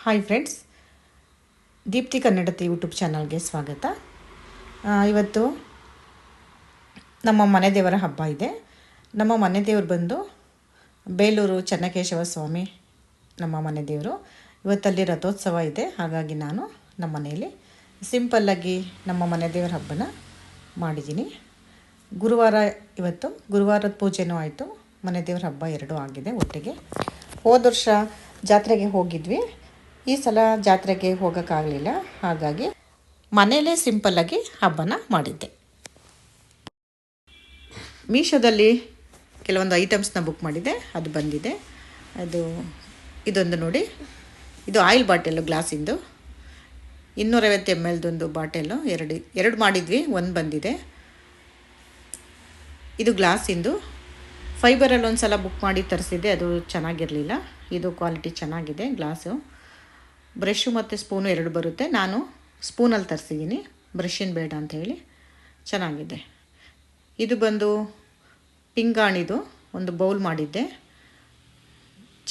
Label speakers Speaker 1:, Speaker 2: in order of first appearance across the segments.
Speaker 1: Hi friends, Deepti ಕನ್ನಡತಿ YouTube ಚಾನಲ್ಗೆ ಸ್ವಾಗತ. ಇವತ್ತು ನಮ್ಮ ಮನೆ ದೇವರ ಹಬ್ಬ ಇದೆ. ನಮ್ಮ ಮನೆ ದೇವರು ಬಂದು ಬೇಲೂರು ಚೆನ್ನಕೇಶವ ಸ್ವಾಮಿ ನಮ್ಮ ಮನೆ ದೇವರು. ಇವತ್ತಲ್ಲಿ ರಥೋತ್ಸವ ಇದೆ. ಹಾಗಾಗಿ ನಾನು ನಮ್ಮ ಮನೆಯಲ್ಲಿ ಸಿಂಪಲ್ಲಾಗಿ ನಮ್ಮ ಮನೆ ದೇವರ ಹಬ್ಬನ ಮಾಡಿದ್ದೀನಿ. ಇವತ್ತು ಗುರುವಾರದ ಪೂಜೆನೂ ಆಯಿತು, ಮನೆ ದೇವರ ಹಬ್ಬ ಎರಡೂ ಆಗಿದೆ ಒಟ್ಟಿಗೆ. ಹೋದ ವರ್ಷ ಜಾತ್ರೆಗೆ ಹೋಗಿದ್ವಿ, ಈ ಸಲ ಜಾತ್ರೆಗೆ ಹೋಗೋಕ್ಕಾಗಲಿಲ್ಲ. ಹಾಗಾಗಿ ಮನೆಯಲ್ಲೇ ಸಿಂಪಲ್ಲಾಗಿ ಹಬ್ಬನ ಮಾಡಿದ್ದೆ. ಮೀಶೋದಲ್ಲಿ ಕೆಲವೊಂದು ಐಟಮ್ಸ್ನ ಬುಕ್ ಮಾಡಿದ್ದೆ, ಅದು ಬಂದಿದೆ. ಇದೊಂದು ನೋಡಿ, ಇದು ಆಯಿಲ್ ಬಾಟೆಲ್ಲು ಗ್ಲಾಸಿಂದು 250 ml ಬಾಟೆಲ್ಲು. ಎರಡು ಮಾಡಿದ್ವಿ, ಒಂದು ಬಂದಿದೆ. ಇದು ಗ್ಲಾಸಿಂದು ಫೈಬರಲ್ಲಿ ಒಂದು ಸಲ ಬುಕ್ ಮಾಡಿ ತರಿಸಿದ್ದೆ, ಅದು ಚೆನ್ನಾಗಿರಲಿಲ್ಲ. ಇದು ಕ್ವಾಲಿಟಿ ಚೆನ್ನಾಗಿದೆ ಗ್ಲಾಸು. ಬ್ರಷು ಮತ್ತು ಸ್ಪೂನು 2 ಬರುತ್ತೆ. ನಾನು ಸ್ಪೂನಲ್ಲಿ ತರಿಸಿದ್ದೀನಿ, ಬ್ರಷಿನ ಬೇಡ ಅಂತ ಹೇಳಿ. ಚೆನ್ನಾಗಿದೆ. ಇದು ಬಂದು ಪಿಂಗಾಣಿದು ಒಂದು ಬೌಲ್ ಮಾಡಿದ್ದೆ,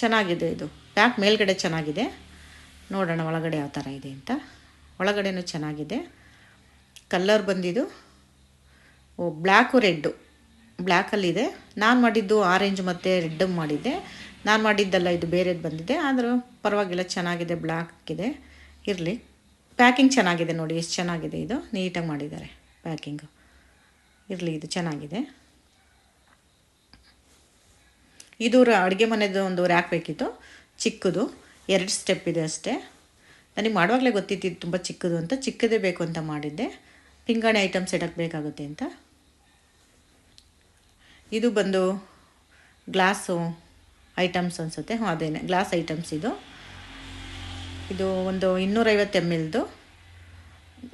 Speaker 1: ಚೆನ್ನಾಗಿದೆ. ಇದು ಪ್ಯಾಕ್ ಮೇಲ್ಗಡೆ ಚೆನ್ನಾಗಿದೆ. ನೋಡೋಣ ಒಳಗಡೆ ಯಾವ ಥರ ಇದೆ ಅಂತ. ಒಳಗಡೆನೂ ಚೆನ್ನಾಗಿದೆ. ಕಲ್ಲರ್ ಬಂದಿದ್ದು ಬ್ಲ್ಯಾಕು ರೆಡ್ಡು, ಬ್ಲ್ಯಾಕಲ್ಲಿದೆ. ನಾನು ಮಾಡಿದ್ದು ಆರೆಂಜ್ ಮತ್ತು ರೆಡ್ ಮಾಡಿದ್ದೆ. ನಾನು ಮಾಡಿದ್ದಲ್ಲ, ಇದು ಬೇರೆದು ಬಂದಿದೆ. ಆದರೂ ಪರವಾಗಿಲ್ಲ, ಚೆನ್ನಾಗಿದೆ. ಬ್ಲ್ಯಾಕ್ ಇದೆ, ಇರಲಿ. ಪ್ಯಾಕಿಂಗ್ ಚೆನ್ನಾಗಿದೆ ನೋಡಿ, ಎಷ್ಟು ಚೆನ್ನಾಗಿದೆ. ಇದು ನೀಟಾಗಿ ಮಾಡಿದ್ದಾರೆ ಪ್ಯಾಕಿಂಗು. ಇರಲಿ, ಇದು ಚೆನ್ನಾಗಿದೆ. ಇದು ಅಡುಗೆ ಮನೆದು ಒಂದು ರ್ಯಾಕ್ ಬೇಕಿತ್ತು, ಚಿಕ್ಕದು. 2 ಸ್ಟೆಪ್ ಇದೆ ಅಷ್ಟೇ. ನನಗೆ ಮಾಡುವಾಗಲೇ ಗೊತ್ತಿತ್ತು ಇದು ತುಂಬ ಚಿಕ್ಕದು ಅಂತ. ಚಿಕ್ಕದೇ ಬೇಕು ಅಂತ ಮಾಡಿದ್ದೆ, ಪಿಂಗಾಣಿ ಐಟಮ್ಸ್ ಇಡೋಕ್ಕೆ ಬೇಕಾಗುತ್ತೆ ಅಂತ. ಇದು ಬಂದು ಗ್ಲಾಸು ಐಟಮ್ಸ್ ಅನಿಸುತ್ತೆ. ಅದೇನೆ ಗ್ಲಾಸ್ ಐಟಮ್ಸ್. ಇದು ಒಂದು 250 ml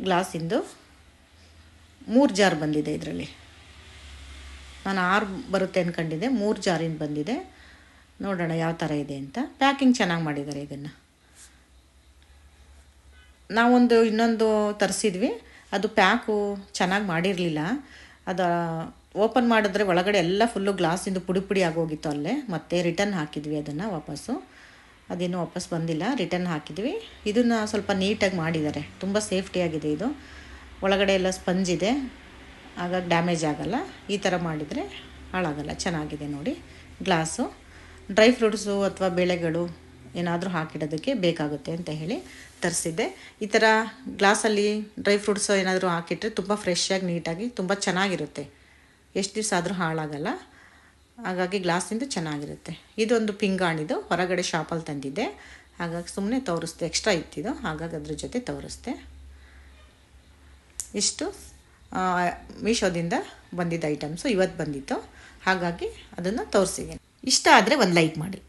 Speaker 1: ಗ್ಲಾಸಿಂದು 3 ಜಾರ್ ಬಂದಿದೆ. ಇದರಲ್ಲಿ ನಾನು 6 ಬರುತ್ತೆ ಅಂದ್ಕೊಂಡಿದ್ದೆ, 3 ಜಾರಿಂದ ಬಂದಿದೆ. ನೋಡೋಣ ಯಾವ ಥರ ಇದೆ ಅಂತ. ಪ್ಯಾಕಿಂಗ್ ಚೆನ್ನಾಗಿ ಮಾಡಿದ್ದಾರೆ. ಇದನ್ನು ನಾವೊಂದು ಇನ್ನೊಂದು ತರಿಸಿದ್ವಿ, ಅದು ಪ್ಯಾಕು ಚೆನ್ನಾಗಿ ಮಾಡಿರಲಿಲ್ಲ. ಅದು ಓಪನ್ ಮಾಡಿದ್ರೆ ಒಳಗಡೆ ಎಲ್ಲ ಫುಲ್ಲು ಗ್ಲಾಸಿಂದು ಪುಡಿ ಆಗೋಗಿತ್ತು ಅಲ್ಲೇ. ಮತ್ತೆ ರಿಟರ್ನ್ ಹಾಕಿದ್ವಿ ಅದನ್ನು ವಾಪಸ್ಸು. ಅದೇನು ವಾಪಸ್ ಬಂದಿಲ್ಲ, ರಿಟರ್ನ್ ಹಾಕಿದ್ವಿ. ಇದನ್ನು ಸ್ವಲ್ಪ ನೀಟಾಗಿ ಮಾಡಿದ್ದಾರೆ, ತುಂಬ ಸೇಫ್ಟಿಯಾಗಿದೆ. ಇದು ಒಳಗಡೆ ಎಲ್ಲ ಸ್ಪಂಜ್ ಇದೆ, ಹಾಗಾಗಿ ಡ್ಯಾಮೇಜ್ ಆಗೋಲ್ಲ. ಈ ಥರ ಮಾಡಿದರೆ ಹಾಳಾಗಲ್ಲ. ಚೆನ್ನಾಗಿದೆ ನೋಡಿ ಗ್ಲಾಸು. ಡ್ರೈ ಫ್ರೂಟ್ಸು ಅಥವಾ ಬೇಳೆಗಳು ಏನಾದರೂ ಹಾಕಿಡೋದಕ್ಕೆ ಬೇಕಾಗುತ್ತೆ ಅಂತ ಹೇಳಿ ತರಿಸಿದ್ದೆ. ಈ ಥರ ಗ್ಲಾಸಲ್ಲಿ ಡ್ರೈ ಫ್ರೂಟ್ಸು ಏನಾದರೂ ಹಾಕಿಟ್ರೆ ತುಂಬ ಫ್ರೆಶ್ಶಾಗಿ ನೀಟಾಗಿ ತುಂಬ ಚೆನ್ನಾಗಿರುತ್ತೆ, ಎಷ್ಟು ದಿವಸ ಆದರೂ ಹಾಳಾಗಲ್ಲ. ಹಾಗಾಗಿ ಗ್ಲಾಸಿಂದು ಚೆನ್ನಾಗಿರುತ್ತೆ. ಇದೊಂದು ಪಿಂಗಾಣಿದು ಹೊರಗಡೆ ಶಾಪಲ್ಲಿ ತಂದಿದ್ದೆ, ಹಾಗಾಗಿ ಸುಮ್ಮನೆ ತೋರಿಸ್ದೆ. ಎಕ್ಸ್ಟ್ರಾ ಇತ್ತಿದು, ಹಾಗಾಗಿ ಅದ್ರ ಜೊತೆ ತೋರಿಸ್ದೆ. ಇಷ್ಟು ಮೀಶೋದಿಂದ ಬಂದಿದ್ದ ಐಟಮ್ಸು ಇವತ್ತು ಬಂದಿತ್ತು, ಹಾಗಾಗಿ ಅದನ್ನು ತೋರಿಸಿದ್ದೀನಿ. ಇಷ್ಟ ಆದರೆ ಒಂದು ಲೈಕ್ ಮಾಡಿ.